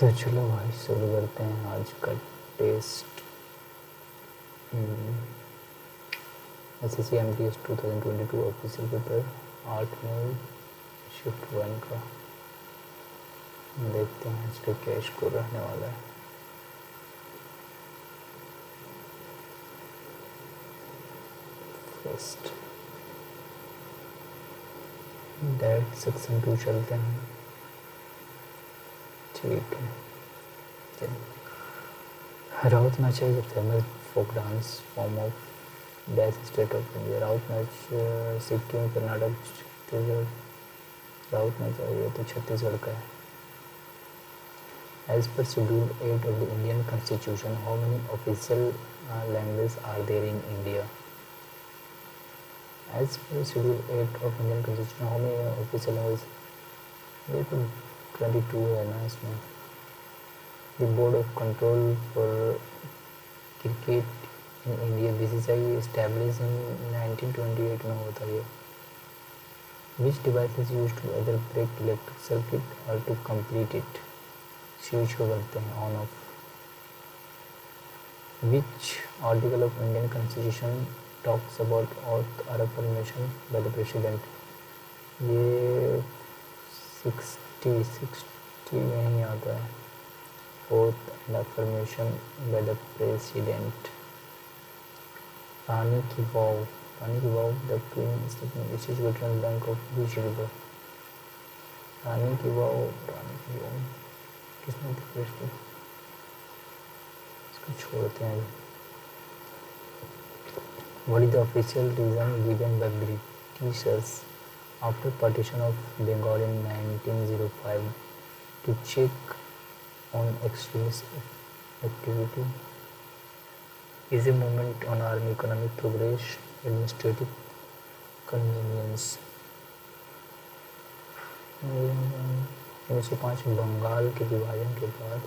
तो चलो भाई शुरू करते हैं आज का टेस्ट। SSC-MTS 2022 ऑफिशियल पेपर 8 मई शिफ्ट 1 का देखते हैं इसका क्या स्कोर रहने वाला है। फर्स्ट डायरेक्ट सेक्शन 2 चलते हैं। ठीक है, राउत नाच is a famous folk dance form of dash state of India. Raut नाच सिक्किम, कर्नाटक, छत्तीसगढ़। राउत नाच ये तो छत्तीसगढ़ का है। As per Schedule 8 of the Indian Constitution, how many official languages are there in India? As per Schedule 8 of Indian Constitution, how many official languages? ये तो 22 है ना इसमें। The Board of Control for Cricket in India (BCCI) established in 1928 में होता है। Which device is used to either break electric circuit or to complete it? Switch को करते हैं on off. Which article of Indian Constitution talks about oath or affirmation by the President? ये 60 में ही आता है। Oath and affirmation by the President. Rani ki Vav the queen which is Veterans Bank of which river? Rani ki Vav किसने request? इसको छोड़ते हैं। What is the official reason given by Britishers after partition of Bengal in 1905 to check on extremist activity? Is a movement on army, economic progress, administrative convenience? 1905 Bengal के विभाजन के बाद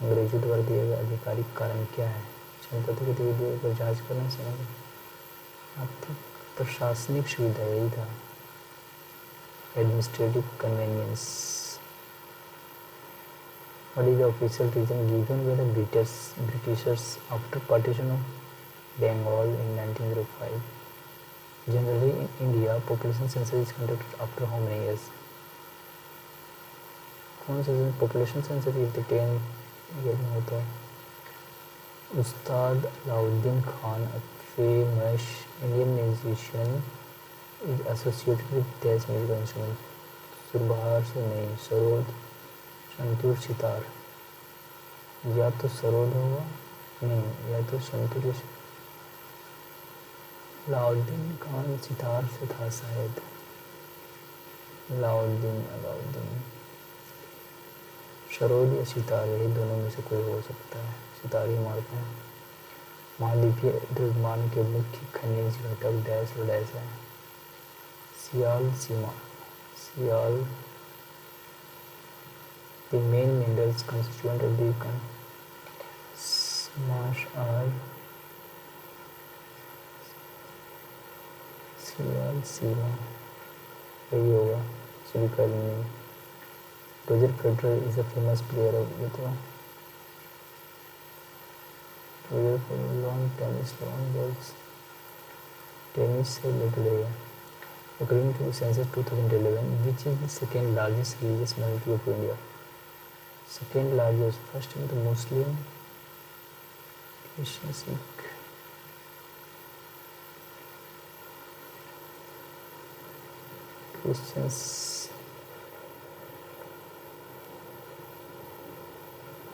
अंग्रेजों द्वारा दिए गए आधिकारिक कारण क्या है? जनता की गतिविधियों पर जांच करना चाहिए। आर्थिक प्रशासनिक सुविधा यही था। Administrative convenience. What is the official reason given by the Britishers after partition of Bengal in 1905? Generally in India, population census is conducted after how many years? कौन सा population census is the 10 year में होता है। उस्ताद Alauddin Khan, a famous Indian musician, is associated with this musical instrument? सुरबहार से नहीं, सरोद, संतूर, सितार। या तो सरोद होगा, नहीं, या तो संतूर। अलाउद्दीन खान सितार से था शायद। अलाउद्दीन सरोद या सितार, यही दोनों में से कोई हो सकता है। सितार ही मारते हैं। महाद्वीपीय द्रव्यमान के मुख्य खनिज घटक डैश और डैश है। सियाल, सीमा, सियाल। The main minerals constituent of the smash are सियाल, सीमा, यही होगा। सिलिकॉन में Roger Federer is a famous player of ये तो Roger Federer lawn tennis, lawn balls, tennis से रिलेटेड है। According to census 2011, which is the second largest religious minority of India? Second largest, first is the Muslim, Christian, Sikh. Christians,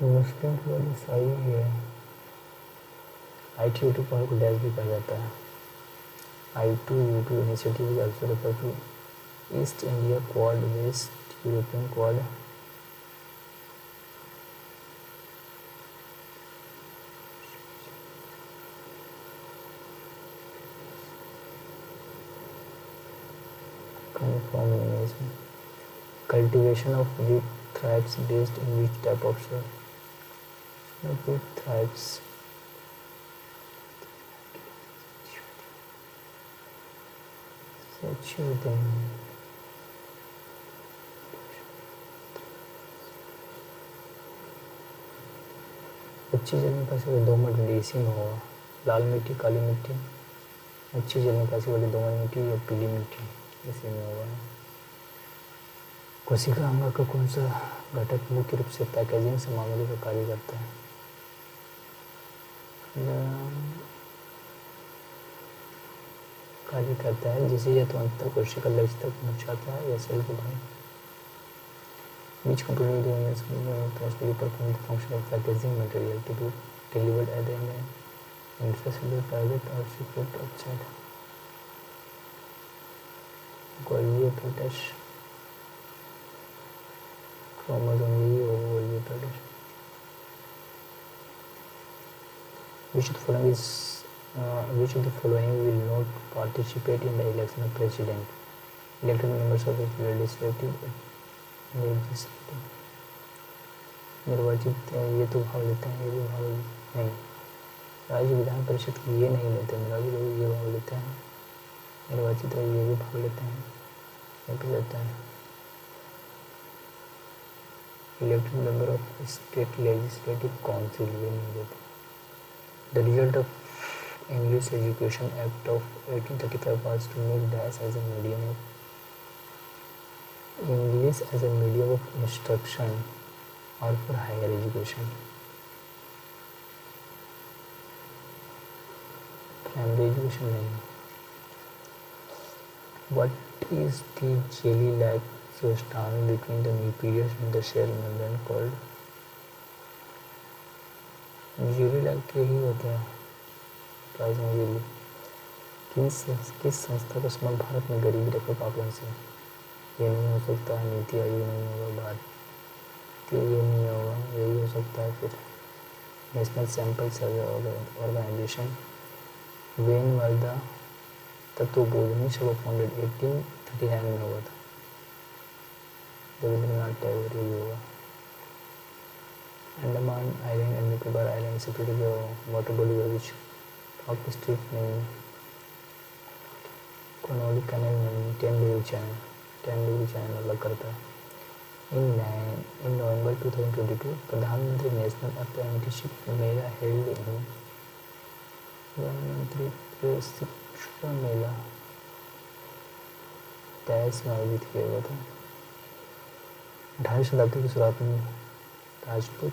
मुस्लिम के बाद ईसाई है। I2U2 पहाड़ को डैश भी कहा जाता है। I2U2 initiative is also referred to East India Quad, West European Quad. Cultivation of wheat thrives based in which type of soil? Wheat thrives. अच्छी जल निकासी वाली दोमट मिट्टी इसी में होगा। लाल मिट्टी, काली मिट्टी, अच्छी जल निकासी वाली दोमट मिट्टी या पीली मिट्टी इसी में होगा। कोशिका अंग का कौन सा घटक मुख्य रूप से पैकेजिंग सामग्री का कार्य करता है? कार्य करता है जिसे या तो अंतर कोशिका लक्ष्य तक पहुंचाता है या सेल को बाहर। Which component is mostly perform the function of packaging material to be delivered either in an intracellular target or secret outside? Golgi apparatus, chromosome यही होगा Golgi apparatus. Which of the following will not participate in the election of president? Elected members of the legislative निर्वाचित ये तो भाग लेते हैं, ये भी भाग नहीं। राज्य विधान परिषद की ये नहीं लेते, निर्वाचित ये भाग लेते हैं, निर्वाचित ये भी भाग लेते हैं, ये भी लेते हैं। Elected member of state legislative council ये नहीं लेते। The result of English education act of 1835 was to make dash as a medium of English as a medium of instruction or for higher education. Primary education नहीं। What is the jelly-like substance between the nucleus and the cell membrane called? Jelly-like तो यही होता है, plasma jelly. किस संस्था का समर्थ भारत में गरीबी रेखा का आकलन से? ये नहीं हो सकता है, नीति आयोग नहीं होगा, भारतीय ये नहीं होगा, यही हो सकता है फिर national sample survey organisation. When वर्धा तत्वबोधिनी सभा फाउंडेड 1839 में हुआ था। रविंद्रनाथ टैगोर यही होगा। Andaman island and Nicobar island separated water body which top street नहीं, कोनोली कैनल नहीं, 10 डिग्री चैनल अलग करता है। इन नवंबर 2022 प्रधानमंत्री national apprenticeship Mela held in प्रधानमंत्री प्रशिक्षण मेला डैश में आयोजित किया गया था। 18वीं शताब्दी की शुरुआत में राजपूत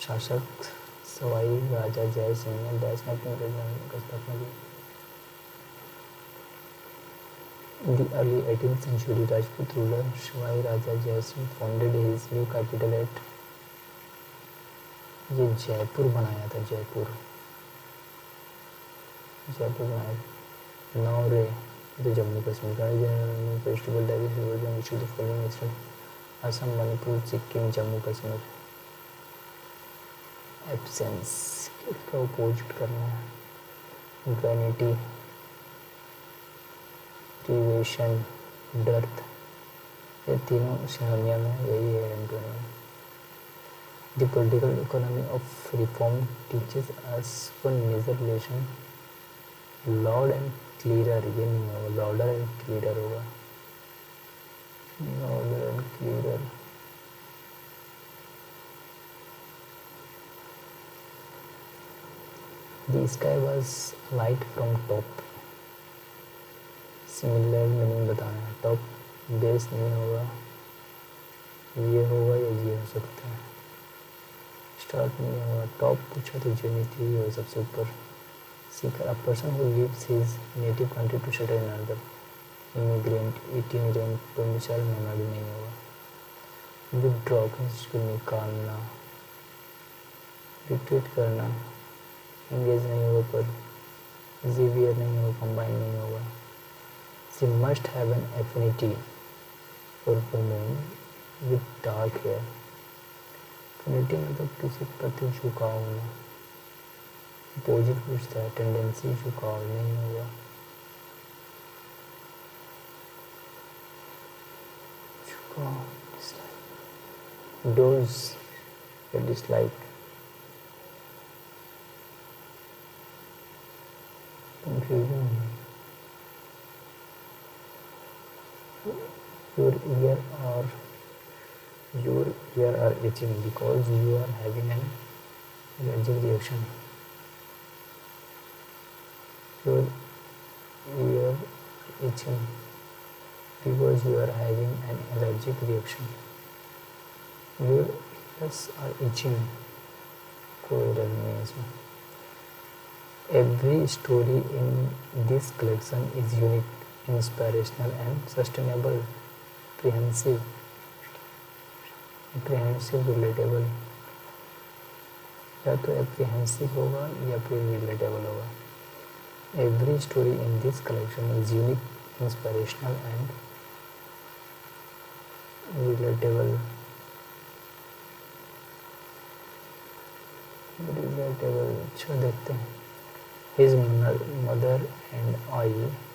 शासक सवाई राजा जय सिंह ने डैश में अपनी राजधानी की स्थापना की। In the early 18th century, Rajput ruler Sawai Raja Jai Singh founded his new capital at ये जयपुर बनाया था, जयपुर बनाया। नौरे तो जम्मू कश्मीर का festival direct Assam, Manipur, Sikkim, Jammu Kashmir. Absence इसका अपोजिट करना है, वैनिटी, प्रिवेशन, डर्थ, ये तीनों सिनोनियम है, यही है antonym. The political economy of reform teaches us one major relation loud and clear, ये नहीं होगा, लाउडर एंड क्लियर होगा, louder and clear. The sky was light from top, similar meaning बताना है। टॉप बेस नहीं होगा, ये होगा या ये हो सकता है। स्टार्ट नहीं होगा, टॉप पूछा तो जेनिटी ही हो सबसे ऊपर। Seeker a person who leaves his native country to settle in another, immigrant, itinerant, provincial nomad नहीं होगा। विथड्रॉ को निकालना, रिट्रीट करना, एंगेज नहीं होगा, पर जीवियर नहीं होगा, कंबाइन नहीं होगा। She must have an affinity for women with dark hair. Affinity मतलब किसी प्रति झुकाव होना। अपोजिट पूछता है, टेंडेंसी झुकाव नहीं होगा। झुकाव, डिसलाइक, डोज या dislike, confusion. your ear are itching because you are having an allergic reaction. Your ear itching because you are having an allergic reaction. Your ears are itching. कोई डर नहीं है इसमें. Every story in this collection is unique, inspirational and sustainable. Comprehensive, relatable. या तो apprehensive होगा या फिर relatable होगा. Every story in this collection is unique, inspirational and relatable. अच्छा देखते हैं. His mother and I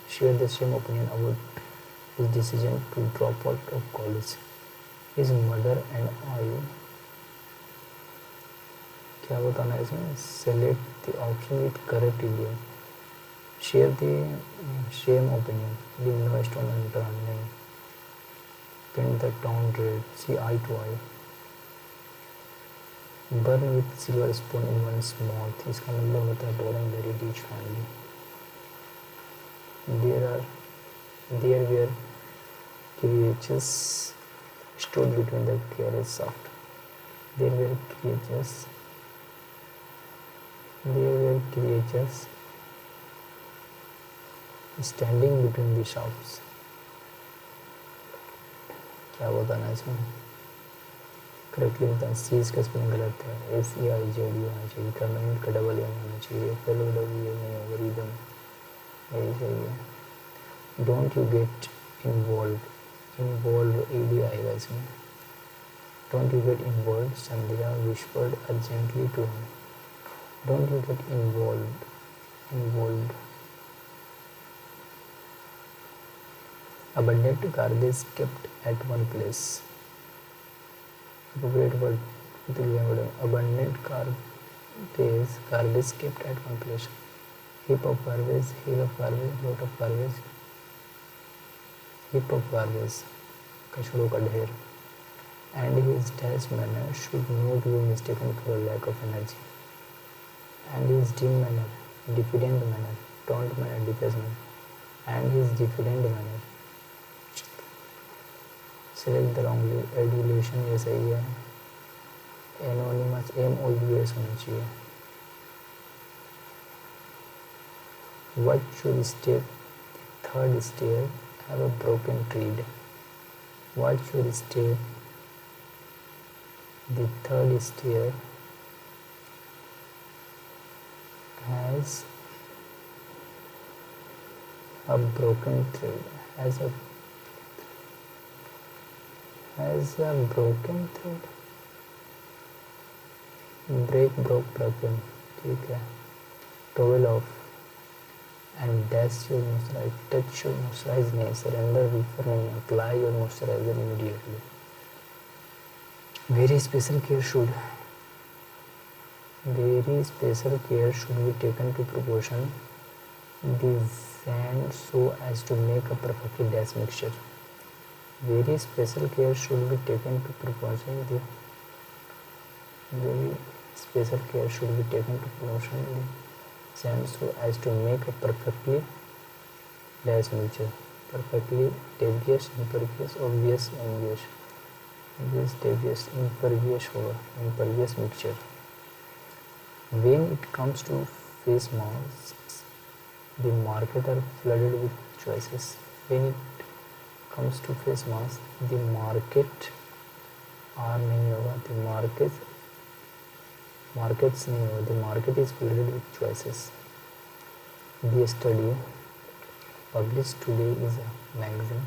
share the same opinion about his decision to drop out of college. His mother and I, क्या बताना है इसमें? Select the option with correct idiom. Share the same opinion. Leave no stone unturned. नहीं. Paint the town red. See eye to eye. Burn with silver spoon in one's mouth. इसका मतलब होता है born in very rich family. There were creatures stood between the carriage shaft. There were creatures standing between the shafts. क्या बताना है इसमें? Correctly बताएं. सी इसका स्पेलिंग गलत है. SEIZE होना चाहिए. टर्मिनेट का डबल एम होना चाहिए. FLOW नहीं होगा. रिदम यही सही है. Don't you get involve ED आएगा इसमें. Don't you get involve. Sandhya whispered urgently to him. Don't you get involve. Abundant garbage kept at one place. Appropriate word. Abundant garbage kept at one place. Heap of garbage, hill of garbage, lot of garbage. Heap of garbage, कचड़ों का ढेर. And his dash manner should not be mistaken for a lack of energy. And his dim manner, diffident manner, taunt manner, defacement. And his diffident manner. Select the wrongly. Adulation ये सही है. Anonymous MOUS होना चाहिए. What should step the third stair have a broken tread? What should step the third stair has a broken thread. Has a broken thread. Break, broke, broken. ठीक है. Towel off and dash your moisturizer. Touch your moisturizer नहीं. Surrender reefer नहीं. Apply your moisturizer immediately. Very special care should be taken to proportion the sand so as to make a perfectly dash mixture. Very special care should be taken to proportion the sand so as to make a perfectly dash mixture. Perfectly devious, impervious, obvious, envious. Obvious, devious, impervious mixture. When it comes to face masks, the market are flooded with choices. When it comes to face mask, the market are नहीं होगा. The markets नहीं होगा. The market is flooded with choices. The study published today is a magazine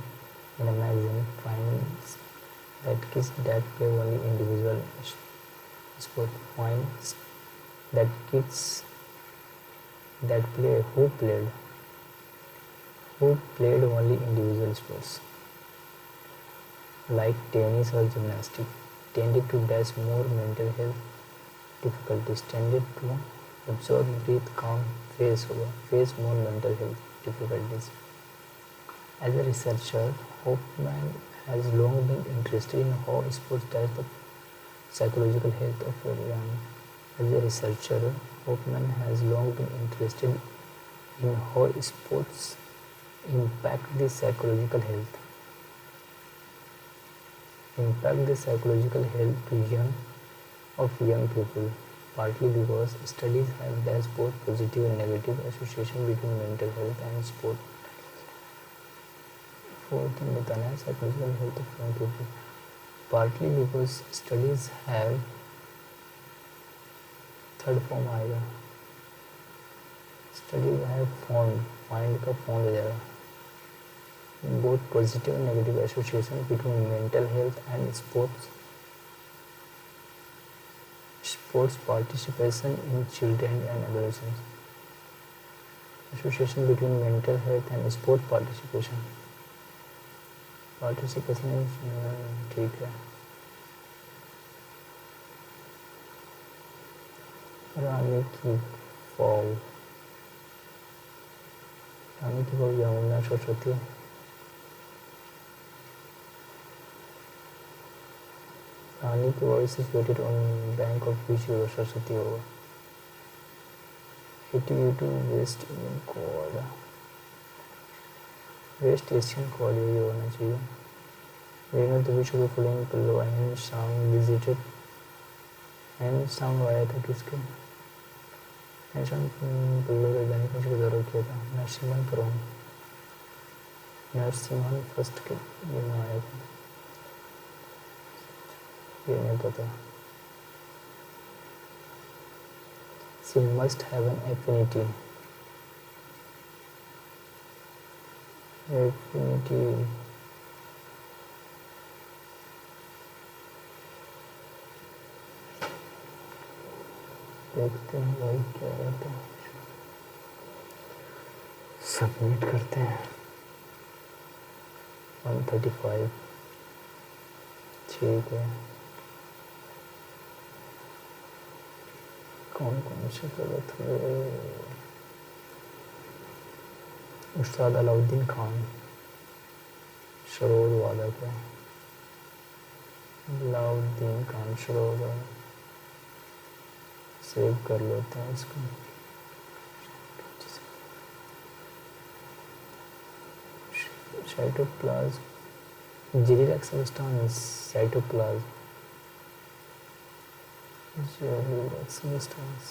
finds that kids that play only individual sport finds that kids that who played only individual sports like tennis or gymnastics tended to dash more mental health difficulties, tended to absorb, breathe, calm, face more mental health difficulties. As a researcher, Hoffman has long been interested in how sports touch the psychological health of a young As a researcher, Hoffman has long been interested in how sports impact the psychological health. Of young people, partly because studies have there's both positive and negative association between mental health and sport. Fourth thing बताना है psychological health of young people. Partly because studies have third form आएगा studies have found find का found हो जाएगा both positive and negative association between mental health and sports participation in children and adolescents. Association between mental health and sport participation. Participation ठीक है. रानी ki fall Yamuna Saraswati. Rani ki fall is situated on bank of which river Saraswati होगा. 82 West Indian cod. West Asian cod यही होना चाहिए. रेनो तो which को fooling pillow and song visited. And song आया था किसके. एंड सांग पिल्लो का जाने का दौरा किया था. नरसिम्हन फ्रॉम नरसिम्हन फर्स्ट के ये में आया था. ये नहीं पता. She must have an affinity. देखते हैं भाई क्या रहता है. सबमिट करते हैं. 135 ठीक है. कौन कौन से गलत हुए. उस्ताद अलाउद्दीन खान सरोद वादक है. अलाउद्दीन खान सरोद सेव कर लेते हैं इसको. Cytoplasm gelic substance. Cytoplasm gelic substance.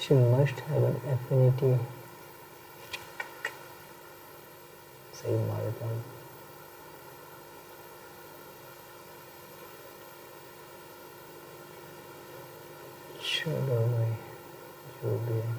She must have an affinity. सही मारता हूँ. चलो भाई जो भी है.